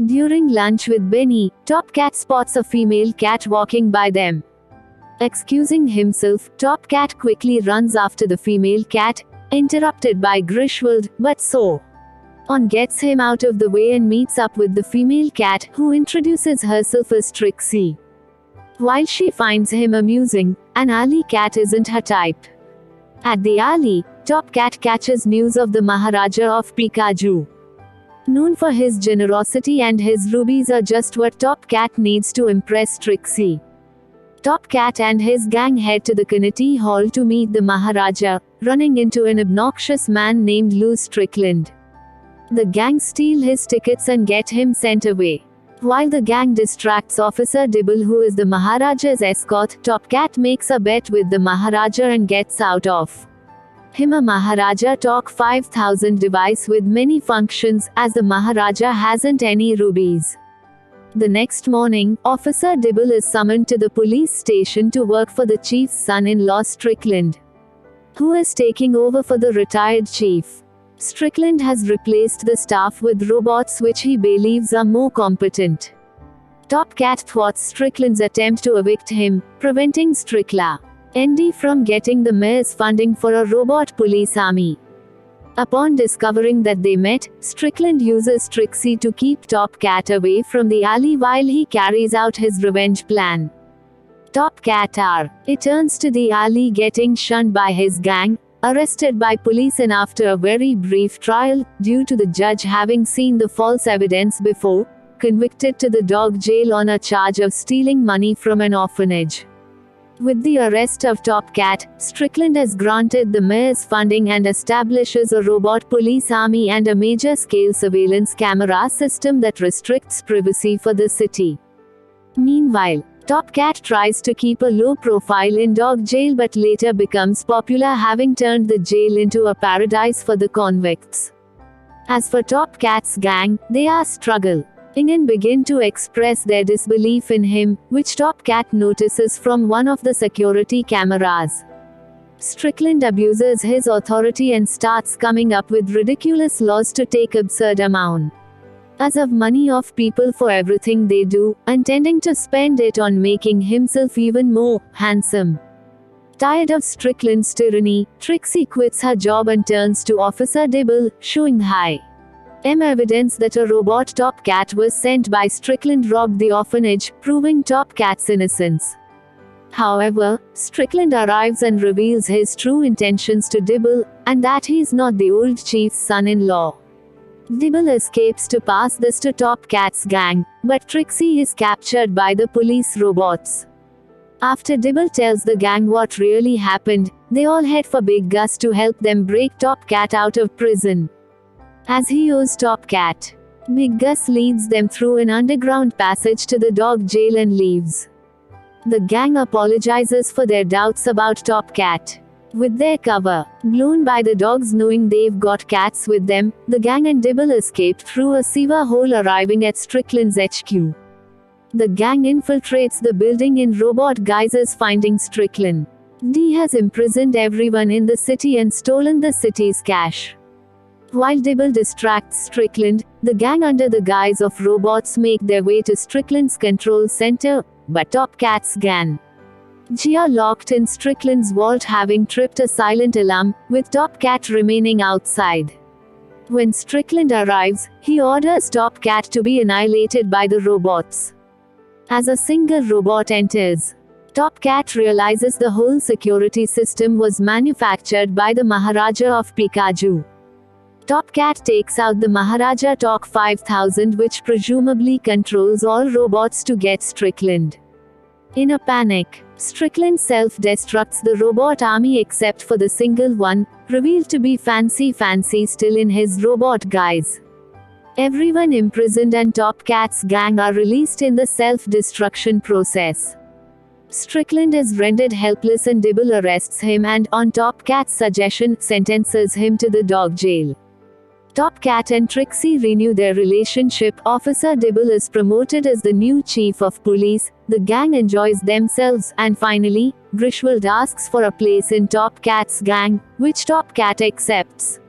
During lunch with Benny, Top Cat spots a female cat walking by them. Excusing himself, Top Cat quickly runs after the female cat, interrupted by Griswold, but so on gets him out of the way and meets up with the female cat, who introduces herself as Trixie. While she finds him amusing, an alley cat isn't her type. At the alley, Top Cat catches news of the Maharaja of Pikaju. Known for his generosity, and his rubies are just what Top Cat needs to impress Trixie. Top Cat and his gang head to the committee hall to meet the Maharaja, running into an obnoxious man named Lou Strickland. The gang steal his tickets and get him sent away. While the gang distracts Officer Dibble, who is the Maharaja's escort, Top Cat makes a bet with the Maharaja and gets out of him a Maharaja Talk 5000 device with many functions, as the Maharaja hasn't any rubies. The next morning, Officer Dibble is summoned to the police station to work for the chief's son-in-law Strickland, who is taking over for the retired chief. Strickland has replaced the staff with robots which he believes are more competent. Top Cat thwarts Strickland's attempt to evict him, preventing Strickla ND from getting the mayor's funding for a robot police army. Upon discovering that they met, Strickland uses Trixie to keep Top Cat away from the alley while he carries out his revenge plan. Top Cat returns to the alley, getting shunned by his gang, arrested by police, and after a very brief trial, due to the judge having seen the false evidence before, convicted to the dog jail on a charge of stealing money from an orphanage. With the arrest of Top Cat, Strickland is granted the mayor's funding and establishes a robot police army and a major-scale surveillance camera system that restricts privacy for the city. Meanwhile, Top Cat tries to keep a low profile in dog jail but later becomes popular, having turned the jail into a paradise for the convicts. As for Top Cat's gang, they are struggling and begin to express their disbelief in him, which Top Cat notices from one of the security cameras. Strickland abuses his authority and starts coming up with ridiculous laws to take absurd amounts of money off people for everything they do, intending to spend it on making himself even more handsome. Tired of Strickland's tyranny, Trixie quits her job and turns to Officer Dibble, showing evidence that a robot Top Cat was sent by Strickland robbed the orphanage, proving Top Cat's innocence. However, Strickland arrives and reveals his true intentions to Dibble, and that he's not the old chief's son-in-law. Dibble escapes to pass this to Top Cat's gang, but Trixie is captured by the police robots. After Dibble tells the gang what really happened, they all head for Big Gus to help them break Top Cat out of prison. As he owes Top Cat, Big Gus leads them through an underground passage to the dog jail and leaves. The gang apologizes for their doubts about Top Cat. With their cover blown by the dogs knowing they've got cats with them, the gang and Dibble escaped through a sewer hole, arriving at Strickland's HQ. The gang infiltrates the building in robot guises, finding Strickland. D has imprisoned everyone in the city and stolen the city's cash. While Dibble distracts Strickland, the gang under the guise of robots make their way to Strickland's control center, but Top Cat's gang are locked in Strickland's vault, having tripped a silent alarm, with Top Cat remaining outside. When Strickland arrives, he orders Top Cat to be annihilated by the robots. As a single robot enters, Top Cat realizes the whole security system was manufactured by the Maharaja of Pikaju. Top Cat takes out the Maharaja Talk 5000, which presumably controls all robots, to get Strickland. In a panic, Strickland self-destructs the robot army except for the single one, revealed to be Fancy still in his robot guise. Everyone imprisoned and Top Cat's gang are released in the self-destruction process. Strickland is rendered helpless and Dibble arrests him and, on Top Cat's suggestion, sentences him to the dog jail. Top Cat and Trixie renew their relationship. Officer Dibble is promoted as the new chief of police, the gang enjoys themselves, and finally, Griswold asks for a place in Top Cat's gang, which Top Cat accepts.